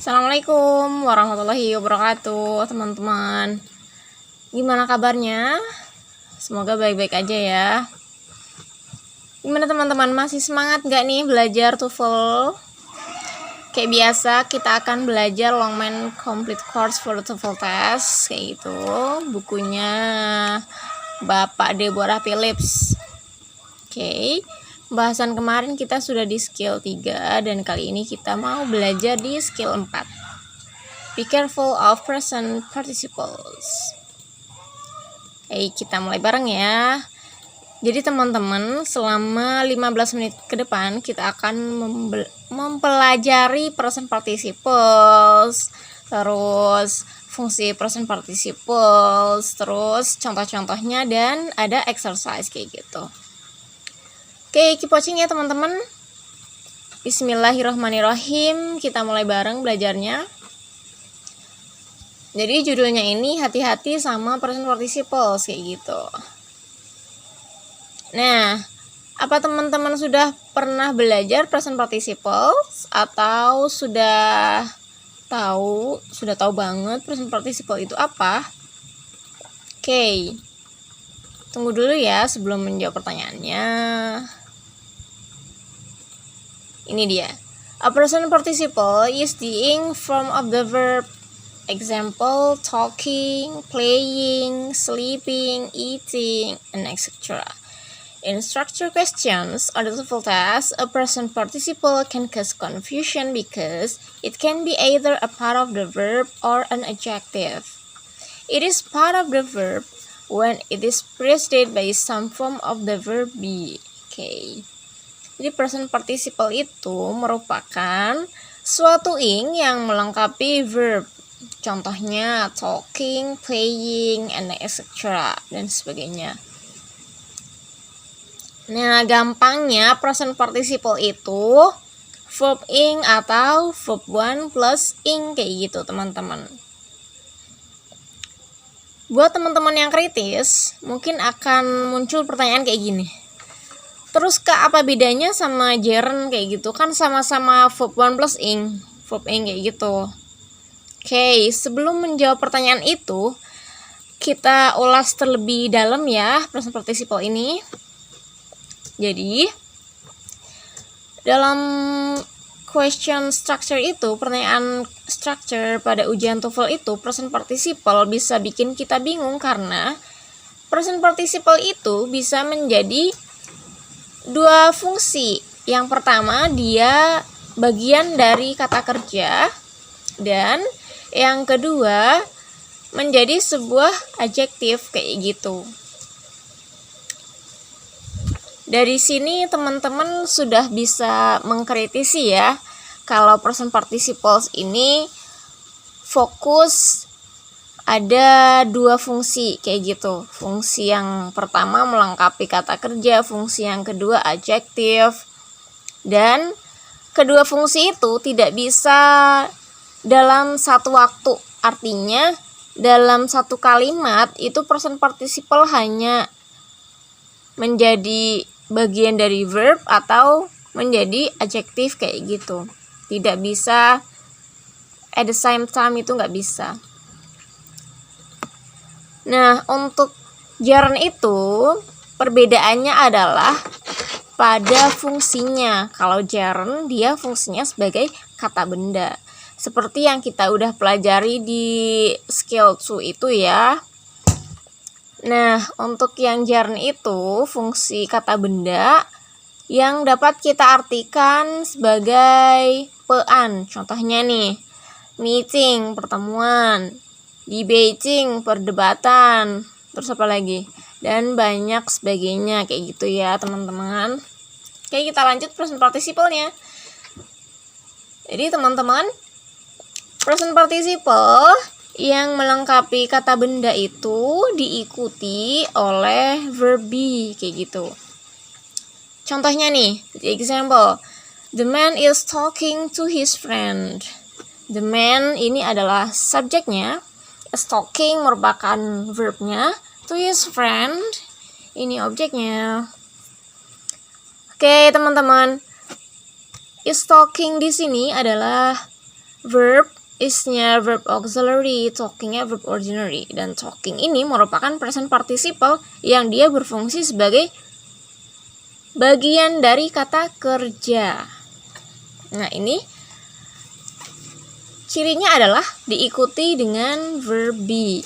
Assalamualaikum warahmatullahi wabarakatuh, teman-teman. Gimana kabarnya? Semoga baik-baik aja ya. Gimana teman-teman, masih semangat gak nih belajar TOEFL? Kayak biasa, kita akan belajar Longman Complete Course for TOEFL Test, kayak gitu. Bukunya Bapak Deborah Phillips. Oke. Bahasan kemarin kita sudah di skill 3 dan kali ini kita mau belajar di skill 4. Be careful of present participles. Kita mulai bareng ya. Jadi teman-teman, selama 15 menit ke depan kita akan mempelajari present participles, terus fungsi present participles, terus contoh-contohnya dan ada exercise kayak gitu. Oke, keep watching ya teman-teman. Bismillahirrahmanirrahim. Kita mulai bareng belajarnya. Jadi judulnya ini hati-hati sama present participles kayak gitu. Nah, apa teman-teman sudah pernah belajar present participles atau sudah tahu banget present participle itu apa? Oke. Tunggu dulu ya sebelum menjawab pertanyaannya. Ini dia. A present participle is the ing form of the verb. Example, talking, playing, sleeping, eating, and etc. In structure questions or the TOEFL test, a present participle can cause confusion because it can be either a part of the verb or an adjective. It is part of the verb when it is preceded by some form of the verb be. Okay. Jadi present participle itu merupakan suatu ing yang melengkapi verb. Contohnya talking, playing, and etc. dan sebagainya. Nah, gampangnya present participle itu verb ing atau verb one plus ing kayak gitu, teman-teman. Buat teman-teman yang kritis, mungkin akan muncul pertanyaan kayak gini. Terus Kak, apa bedanya sama gerund kayak gitu? Kan sama-sama verb one plus ing, verb ing kayak gitu. Oke, sebelum menjawab pertanyaan itu, kita ulas terlebih dalam ya present participle ini. Jadi, dalam question structure itu, pertanyaan structure pada ujian TOEFL itu, present participle bisa bikin kita bingung karena present participle itu bisa menjadi dua fungsi. Yang pertama, dia bagian dari kata kerja, dan yang kedua menjadi sebuah adjektif kayak gitu. Dari sini teman-teman sudah bisa mengkritisi ya, kalau present participles ini fokus ada dua fungsi kayak gitu. Fungsi yang pertama melengkapi kata kerja, fungsi yang kedua adjektif. Dan kedua fungsi itu tidak bisa dalam satu waktu. Artinya dalam satu kalimat itu present participle hanya menjadi bagian dari verb atau menjadi adjektif kayak gitu. Tidak bisa at the same time, itu nggak bisa. Nah, untuk gerund itu perbedaannya adalah pada fungsinya. Kalau gerund dia fungsinya sebagai kata benda. Seperti yang kita udah pelajari di skill 2 itu ya. Nah, untuk yang gerund itu fungsi kata benda yang dapat kita artikan sebagai pean. Contohnya nih, meeting, pertemuan, debating, perdebatan, terus apa lagi? Dan banyak sebagainya kayak gitu ya, teman-teman. Oke, kita lanjut present participle-nya. Jadi, teman-teman, present participle yang melengkapi kata benda itu diikuti oleh verb be kayak gitu. Contohnya nih, the example, the man is talking to his friend. The man ini adalah subjeknya, is talking merupakan verbnya, to his friend ini objeknya. Oke, teman-teman, is talking di sini adalah verb is-nya verb auxiliary, talking-nya verb ordinary. Dan talking ini merupakan present participle yang dia berfungsi sebagai bagian dari kata kerja. Nah, ini cirinya adalah diikuti dengan verb be.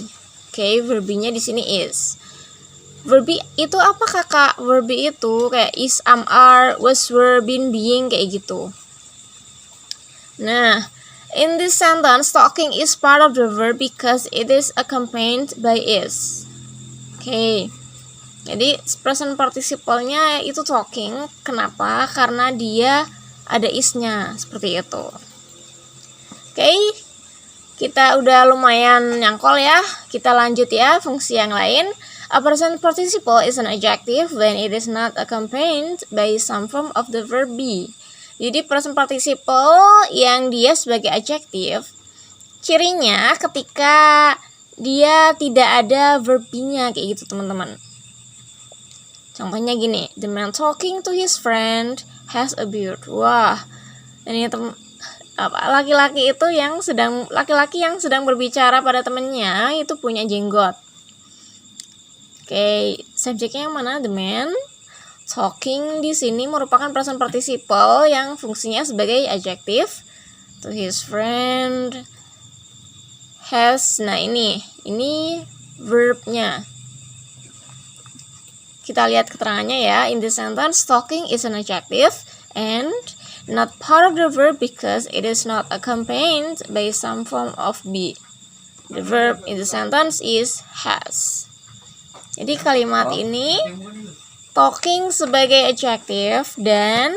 Oke, verb be-nya di sini is. Verb be itu apa kakak? Verb be itu kayak is, am, are, was, were, been, being, kayak gitu. Nah, in this sentence, talking is part of the verb because it is accompanied by is. Oke. Jadi present participle-nya itu talking. Kenapa? Karena dia ada is-nya, seperti itu. Oke. Kita udah lumayan nyangkol ya. Kita lanjut ya fungsi yang lain. A present participle is an adjective when it is not accompanied by some form of the verb be. Jadi present participle yang dia sebagai adjektif, cirinya ketika dia tidak ada verb be-nya, kayak gitu teman-teman. Contohnya gini, the man talking to his friend has a beard. Wah, ini laki-laki yang sedang berbicara pada temannya itu punya jenggot. Oke, subjeknya yang mana? The man talking di sini merupakan present participle yang fungsinya sebagai adjective. To his friend has. Nah, ini verbnya. Kita lihat keterangannya ya. In this sentence, talking is an adjective and not part of the verb because it is not accompanied by some form of be. The verb in the sentence is has. Jadi kalimat ini talking sebagai adjective dan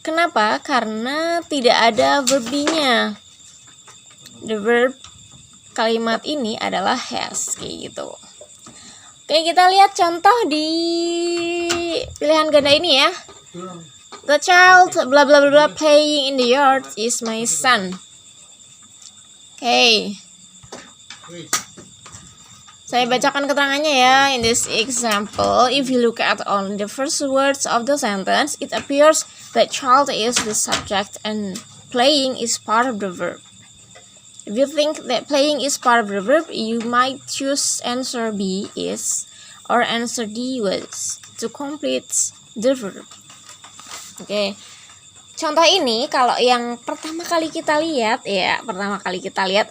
kenapa? Karena tidak ada verb be-nya. The verb kalimat ini adalah has, kayak gitu. Oke, kita lihat contoh di pilihan ganda ini ya. The child blah blah blah playing in the yard is my son. Oke. Saya bacakan keterangannya ya. In this example, if you look at only the first words of the sentence, it appears that child is the subject and playing is part of the verb. If you think that playing is part of the verb, you might choose answer B is or answer D was to complete the verb. Oke. Contoh ini kalau yang pertama kali kita lihat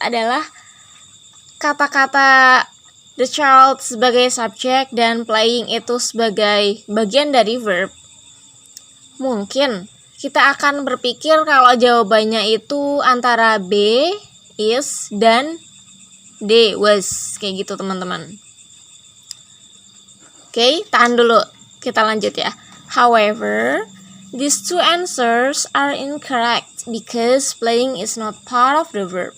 adalah kata-kata the child sebagai subjek dan playing itu sebagai bagian dari verb. Mungkin kita akan berpikir kalau jawabannya itu antara B is dan D was, kayak gitu teman-teman. Oke, tahan dulu. Kita lanjut ya. However, these two answers are incorrect because playing is not part of the verb.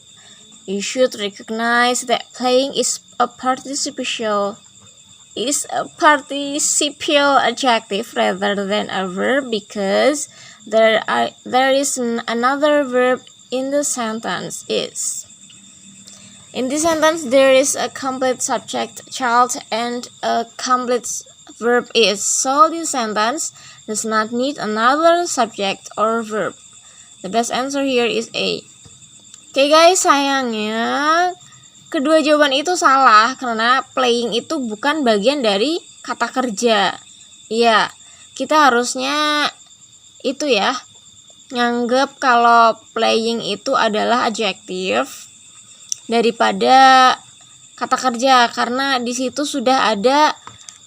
You should recognize that playing is a participial adjective rather than a verb because there is another verb in the sentence is. In this sentence, there is a complete subject child and a complete verb is. So this sentence does not need another subject or verb. The best answer here is A. Oke guys, sayangnya kedua jawaban itu salah karena playing itu bukan bagian dari kata kerja. Iya, kita harusnya itu ya, nganggep kalau playing itu adalah adjektif daripada kata kerja karena di situ sudah ada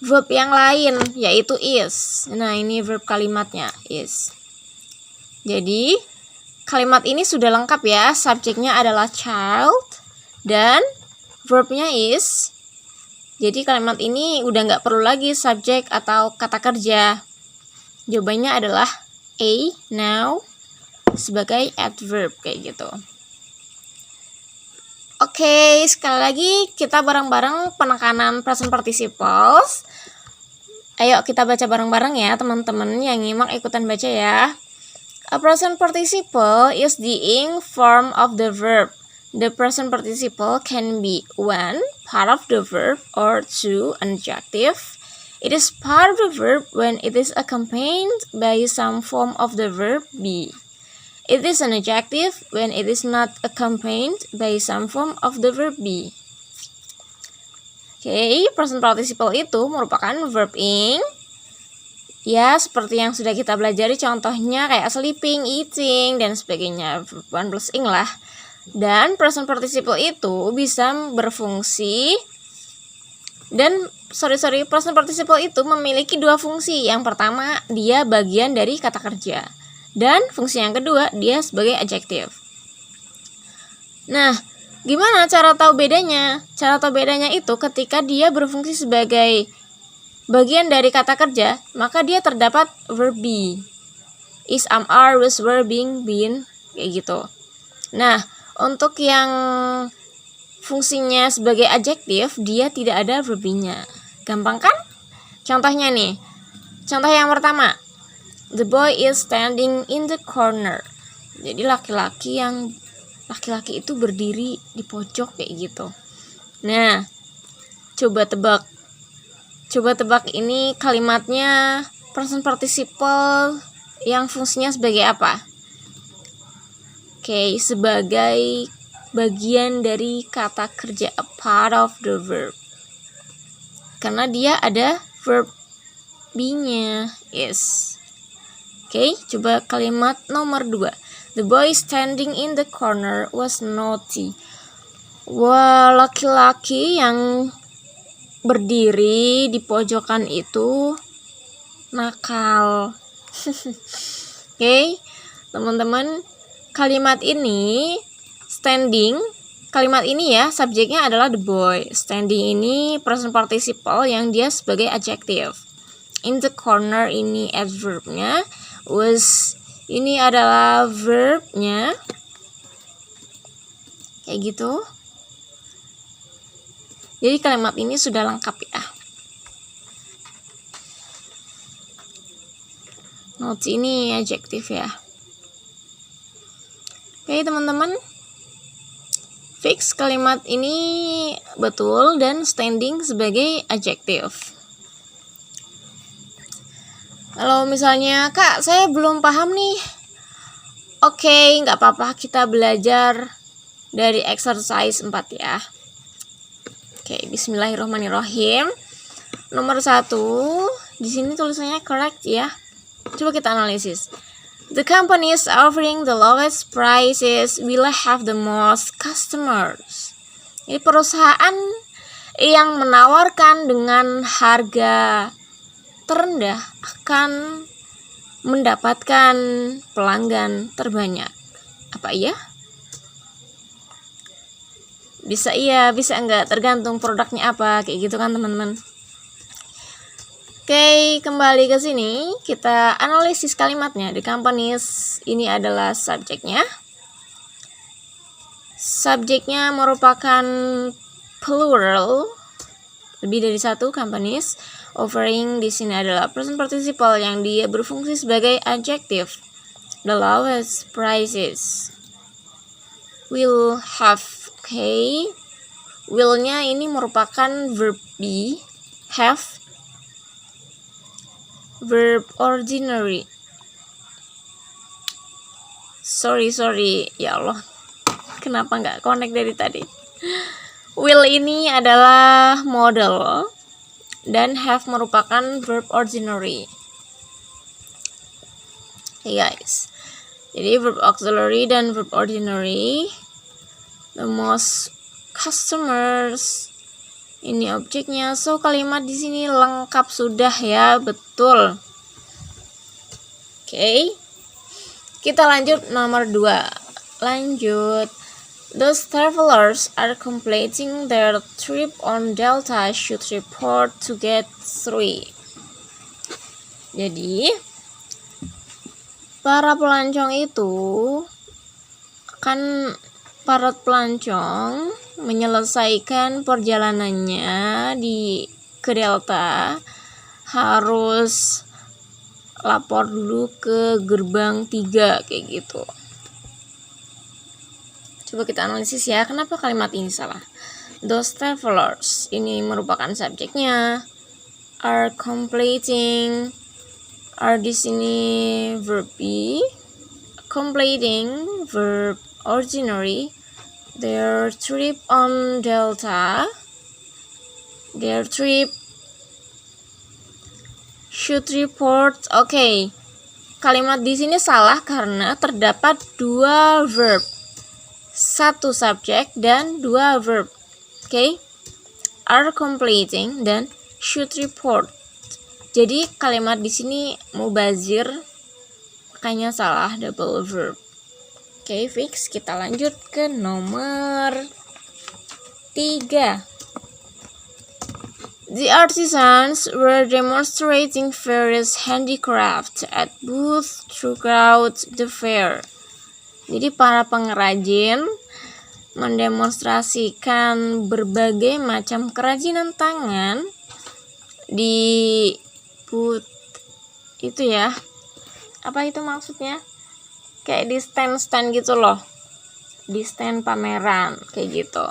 verb yang lain yaitu is. Nah, ini verb kalimatnya is. Jadi kalimat ini sudah lengkap ya. Subjeknya adalah child dan verbnya is. Jadi kalimat ini udah nggak perlu lagi subjek atau kata kerja. Jawabannya adalah A, now, sebagai adverb kayak gitu. Oke, sekali lagi kita bareng-bareng penekanan present participles. Ayo kita baca bareng-bareng ya teman-teman yang nyimak, ikutan baca ya. A present participle is the ing form of the verb. The present participle can be 1, part of the verb, or 2, an adjective. It is part of the verb when it is accompanied by some form of the verb be. It is an adjective when it is not accompanied by some form of the verb be. Oke, present participle itu merupakan verb ing. Ya, seperti yang sudah kita pelajari contohnya kayak sleeping, eating, dan sebagainya. Verb 1 plus ing lah. Dan present participle itu bisa berfungsi. Present participle itu memiliki dua fungsi. Yang pertama, dia bagian dari kata kerja. Dan fungsi yang kedua, dia sebagai adjective. Nah, gimana cara tahu bedanya? Cara tahu bedanya itu ketika dia berfungsi sebagai bagian dari kata kerja, maka dia terdapat verb be. Is, am, are, was, were, being, been, kayak gitu. Nah, untuk yang fungsinya sebagai adjektif, dia tidak ada verb be-nya. Gampang kan? Contohnya nih. Contoh yang pertama. The boy is standing in the corner. Jadi laki-laki itu berdiri di pojok kayak gitu. Nah, coba tebak ini kalimatnya present participle yang fungsinya sebagai apa? Oke, sebagai bagian dari kata kerja, a part of the verb. Karena dia ada verb be-nya. Yes. Oke, coba kalimat nomor 2. The boy standing in the corner was naughty. Wah, laki-laki yang berdiri di pojokan itu nakal. Oke, teman-teman, kalimat ini standing, kalimat ini ya, subjeknya adalah the boy. Standing ini present participle yang dia sebagai adjective. In the corner ini adverbnya. Was ini adalah verbnya. Kayak gitu. Jadi kalimat ini sudah lengkap ya. Notes ini adjektif ya. Oke teman-teman. Fix kalimat ini betul dan standing sebagai adjektif. Kalau misalnya, Kak, saya belum paham nih. Oke, nggak apa-apa, kita belajar dari exercise 4 ya. Oke, bismillahirrahmanirrahim. Nomor 1, di sini tulisannya correct ya. Coba kita analisis. The companies offering the lowest prices will have the most customers. Jadi perusahaan yang menawarkan dengan harga terendah akan mendapatkan pelanggan terbanyak. Apa iya? Bisa iya, bisa enggak, tergantung produknya apa, kayak gitu kan teman-teman. Oke, kembali ke sini, kita analisis kalimatnya. The companies ini adalah subjeknya. Subjeknya merupakan plural, lebih dari satu companies. Offering di sini adalah present participle yang dia berfungsi sebagai adjective. The lowest prices. Will have. Okay. Will-nya ini merupakan verb be. Have. Verb ordinary. Sorry. Ya Allah. Kenapa nggak connect dari tadi? Will ini adalah model. Dan have merupakan verb ordinary. Hey guys. Jadi verb auxiliary dan verb ordinary. The most customers. Ini objeknya. So kalimat di sini lengkap sudah ya, betul. Oke. Kita lanjut nomor 2. Lanjut. Those travelers are completing their trip on Delta should report to Gate 3. Jadi, para pelancong menyelesaikan perjalanannya ke Delta harus lapor dulu ke gerbang 3 kayak gitu. Coba kita analisis ya, kenapa kalimat ini salah. Those travelers ini merupakan subjeknya. Are completing. Are di sini verb be. completing verb auxiliary. Their trip on Delta. Their trip should report. Oke. Kalimat di sini salah karena terdapat dua verb. Satu subjek dan dua verb. Oke. Are completing dan should report. Jadi kalimat di sini mubazir, makanya salah double verb. Oke, fix. Kita lanjut ke nomor 3. The artisans were demonstrating various handicrafts at booths throughout the fair. Jadi para pengrajin mendemonstrasikan berbagai macam kerajinan tangan di booth itu ya. Apa itu maksudnya? Kayak di stand-stand gitu loh. Di stand pameran kayak gitu.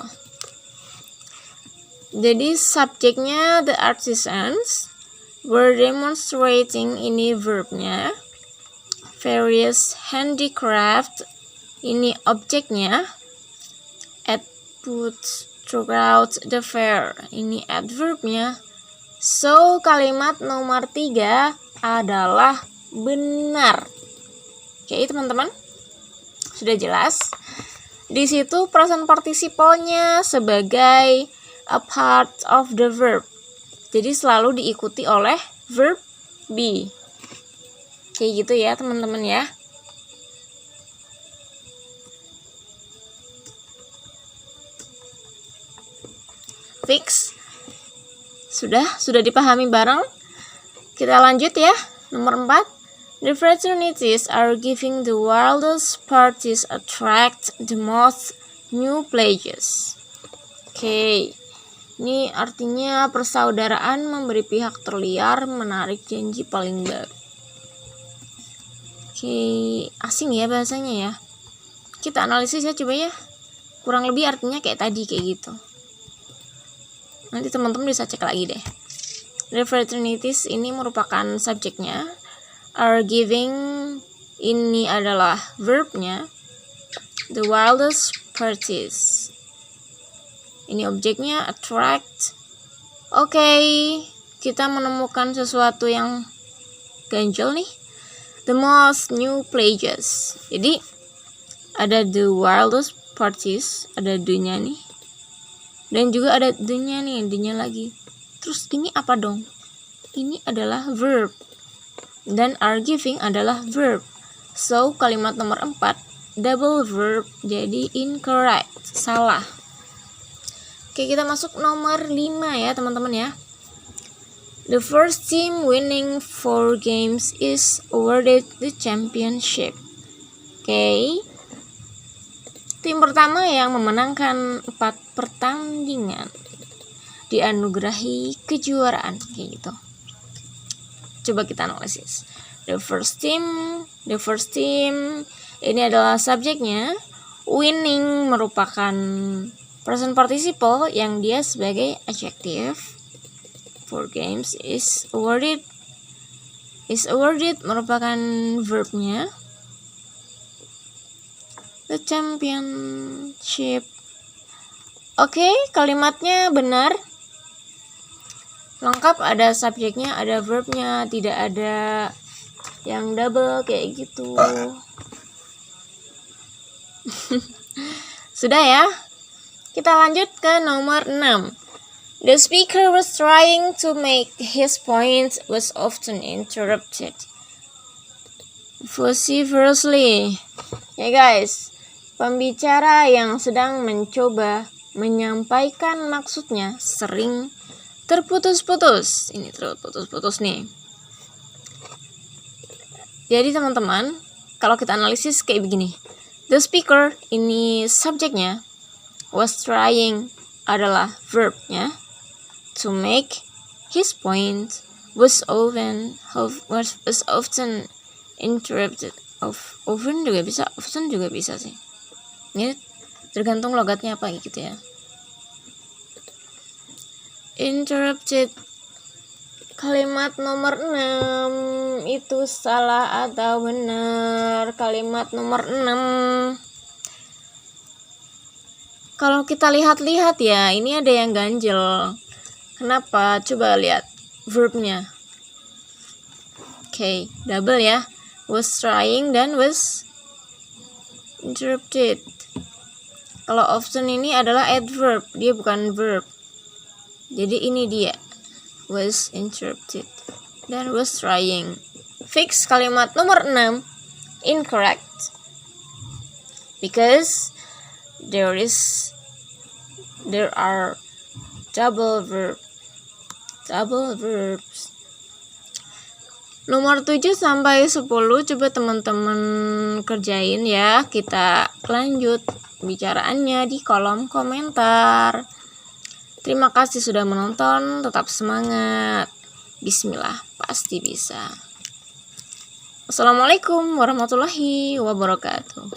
Jadi subjeknya the artisans were demonstrating, ini verbnya. Various handicraft, ini objeknya. At booths throughout the fair, ini adverbnya. So kalimat nomor 3 adalah benar. Oke, teman-teman, sudah jelas. Di situ present participle-nya sebagai a part of the verb. Jadi selalu diikuti oleh verb be. Kayak gitu ya, teman-teman ya. Fix. Sudah dipahami bareng. Kita lanjut ya. Nomor 4. The fraternities are giving the wildest parties attract the most new pledges. Oke. Ini artinya persaudaraan memberi pihak terliar menarik janji paling baru. Oke, asing ya bahasanya ya. Kita analisis ya coba ya. Kurang lebih artinya kayak tadi, kayak gitu. Nanti teman-teman bisa cek lagi deh. The fraternities ini merupakan subjeknya. Are giving ini adalah verbnya. The wildest parties. Ini objeknya attract. Oke, kita menemukan sesuatu yang ganjil nih. The most new pledges. Jadi ada the wildest parties, ada the-nya nih. Dan juga ada the-nya nih, the-nya lagi. Terus ini apa dong? Ini adalah verb. Dan are giving adalah verb. So kalimat nomor 4 double verb, jadi incorrect, salah. Oke, kita masuk nomor 5 ya teman-teman ya. The first team winning 4 games is awarded the championship. Oke. Tim pertama yang memenangkan 4 pertandingan dianugerahi kejuaraan, kayak gitu. Coba kita analisis. The first team ini adalah subjeknya. Winning merupakan present participle yang dia sebagai adjective. For games is awarded merupakan verbnya. The championship. Oke, kalimatnya benar. Lengkap, ada subjeknya, ada verbnya, tidak ada yang double kayak gitu. Sudah ya. Kita lanjut ke nomor 6. The speaker was trying to make his point was often interrupted vociferously. Ya guys, pembicara yang sedang mencoba menyampaikan maksudnya sering terputus-putus. Ini terputus-putus nih. Jadi teman-teman, kalau kita analisis kayak begini. The speaker ini subjeknya, was trying adalah verbnya, to make his point was often interrupted. Often juga bisa sih. Ini tergantung logatnya apa gitu ya. Interrupted Kalimat nomor 6 itu salah atau benar? Kalimat nomor 6. Kalau kita lihat-lihat ya, ini ada yang ganjel. Kenapa? Coba lihat verbnya. Oke, double ya. Was trying dan was interrupted. Kalau often ini adalah adverb, dia bukan verb. Jadi ini dia. Was interrupted dan was trying. Fix kalimat nomor 6 incorrect because there are double verbs. Nomor 7 sampai 10 coba teman-teman kerjain ya. Kita lanjut bicaraannya di kolom komentar. Terima kasih sudah menonton, tetap semangat. Bismillah, pasti bisa. Wassalamualaikum warahmatullahi wabarakatuh.